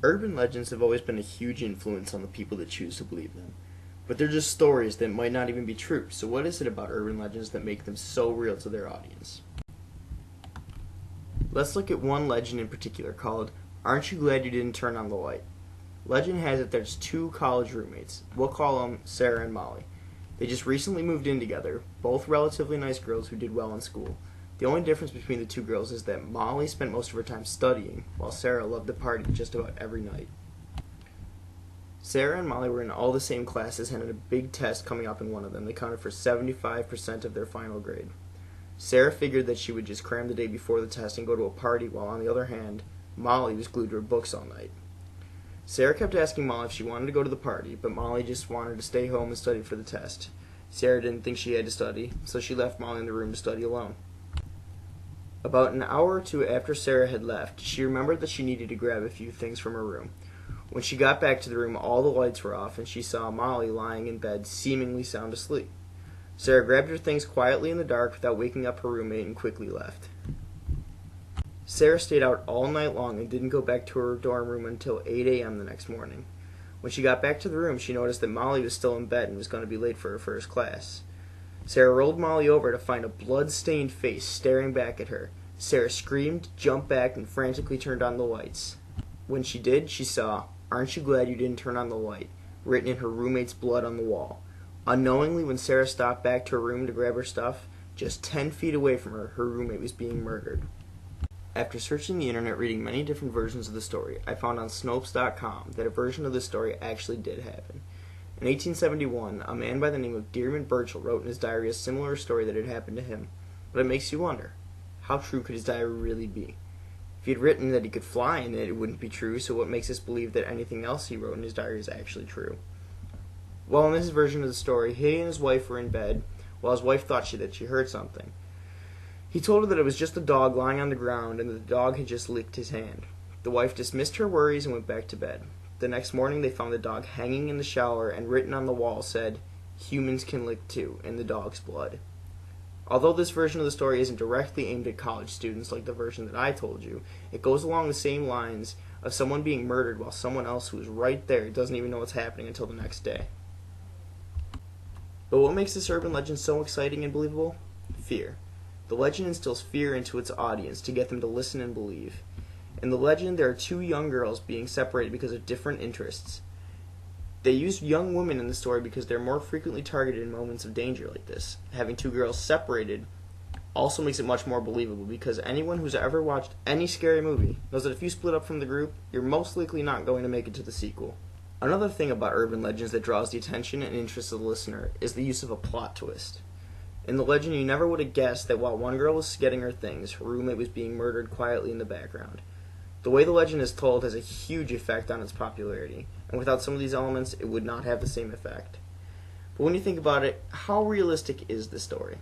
Urban legends have always been a huge influence on the people that choose to believe them. But they're just stories that might not even be true. So what is it about urban legends that make them so real to their audience? Let's look at one legend in particular called "Aren't You Glad You Didn't Turn on the Light?" Legend has it there's two college roommates. We'll call them Sarah and Molly. They just recently moved in together, both relatively nice girls who did well in school. The only difference between the two girls is that Molly spent most of her time studying, while Sarah loved to party just about every night. Sarah and Molly were in all the same classes and had a big test coming up in one of them that counted for 75% of their final grade. Sarah figured that she would just cram the day before the test and go to a party, while on the other hand, Molly was glued to her books all night. Sarah kept asking Molly if she wanted to go to the party, but Molly just wanted to stay home and study for the test. Sarah didn't think she had to study, so she left Molly in the room to study alone. About an hour or two after Sarah had left, she remembered that she needed to grab a few things from her room. When she got back to the room, all the lights were off, and she saw Molly lying in bed, seemingly sound asleep. Sarah grabbed her things quietly in the dark without waking up her roommate and quickly left. Sarah stayed out all night long and didn't go back to her dorm room until 8 a.m. the next morning. When she got back to the room, she noticed that Molly was still in bed and was going to be late for her first class. Sarah rolled Molly over to find a blood-stained face staring back at her. Sarah screamed, jumped back, and frantically turned on the lights. When she did, she saw, "Aren't you glad you didn't turn on the light?" written in her roommate's blood on the wall. Unknowingly, when Sarah stopped back to her room to grab her stuff, just 10 feet away from her, her roommate was being murdered. After searching the internet reading many different versions of the story, I found on Snopes.com that a version of the story actually did happen. In 1871, a man by the name of Dearman Burchell wrote in his diary a similar story that had happened to him. But it makes you wonder, how true could his diary really be? If he had written that he could fly in it, it wouldn't be true, so what makes us believe that anything else he wrote in his diary is actually true? Well, in this version of the story, he and his wife were in bed, while his wife thought that she heard something. He told her that it was just a dog lying on the ground and that the dog had just licked his hand. The wife dismissed her worries and went back to bed. The next morning they found the dog hanging in the shower, and written on the wall said, "Humans can lick too," in the dog's blood. Although this version of the story isn't directly aimed at college students like the version that I told you, it goes along the same lines of someone being murdered while someone else who is right there doesn't even know what's happening until the next day. But what makes this urban legend so exciting and believable? Fear. The legend instills fear into its audience to get them to listen and believe. In the legend, there are two young girls being separated because of different interests. They use young women in the story because they're more frequently targeted in moments of danger like this. Having two girls separated also makes it much more believable because anyone who's ever watched any scary movie knows that if you split up from the group, you're most likely not going to make it to the sequel. Another thing about urban legends that draws the attention and interest of the listener is the use of a plot twist. In the legend, you never would have guessed that while one girl was getting her things, her roommate was being murdered quietly in the background. The way the legend is told has a huge effect on its popularity, and without some of these elements, it would not have the same effect. But when you think about it, how realistic is this story?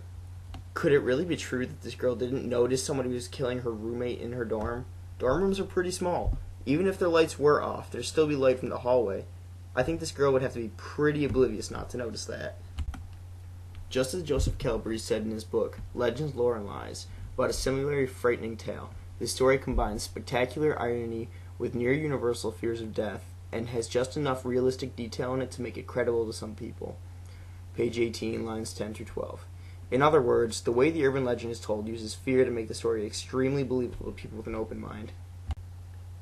Could it really be true that this girl didn't notice somebody was killing her roommate in her dorm? Dorm rooms are pretty small. Even if their lights were off, there'd still be light from the hallway. I think this girl would have to be pretty oblivious not to notice that. Just as Joseph Kelbry said in his book, Legends, Lore, and Lies, about a similarly frightening tale, this story combines spectacular irony with near-universal fears of death, and has just enough realistic detail in it to make it credible to some people. Page 18, lines 10 through 12. In other words, the way the urban legend is told uses fear to make the story extremely believable to people with an open mind.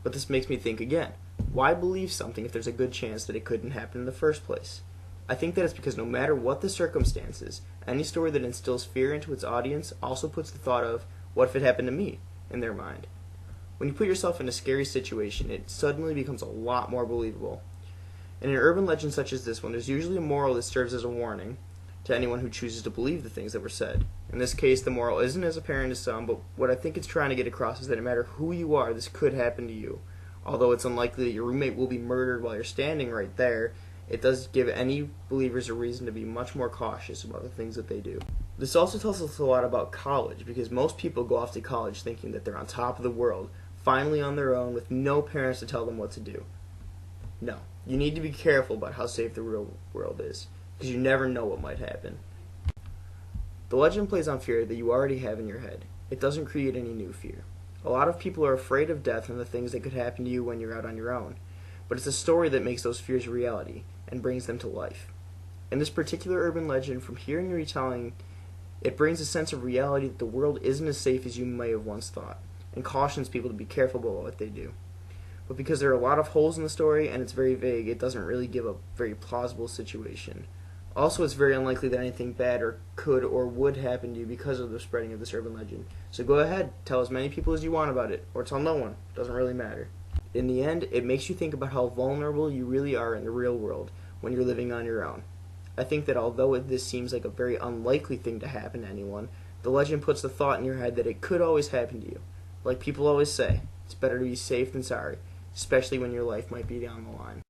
But this makes me think again, why believe something if there's a good chance that it couldn't happen in the first place? I think that it's because no matter what the circumstances, any story that instills fear into its audience also puts the thought of, what if it happened to me, in their mind. When you put yourself in a scary situation, it suddenly becomes a lot more believable. In an urban legend such as this one, there's usually a moral that serves as a warning to anyone who chooses to believe the things that were said. In this case, the moral isn't as apparent as some, but what I think it's trying to get across is that no matter who you are, this could happen to you. Although it's unlikely that your roommate will be murdered while you're standing right there, it does give any believers a reason to be much more cautious about the things that they do. This also tells us a lot about college, because most people go off to college thinking that they're on top of the world, finally on their own with no parents to tell them what to do. No, you need to be careful about how safe the real world is, because you never know what might happen. The legend plays on fear that you already have in your head. It doesn't create any new fear. A lot of people are afraid of death and the things that could happen to you when you're out on your own. but it's a story that makes those fears a reality and brings them to life. In this particular urban legend, from hearing the retelling, it brings a sense of reality that the world isn't as safe as you may have once thought, and cautions people to be careful about what they do. But because there are a lot of holes in the story and it's very vague, it doesn't really give a very plausible situation. Also, it's very unlikely that anything bad or could or would happen to you because of the spreading of this urban legend. So go ahead, tell as many people as you want about it, or tell no one. Doesn't really matter. In the end, it makes you think about how vulnerable you really are in the real world when you're living on your own. I think that although this seems like a very unlikely thing to happen to anyone, the legend puts the thought in your head that it could always happen to you. Like people always say, it's better to be safe than sorry, especially when your life might be on the line.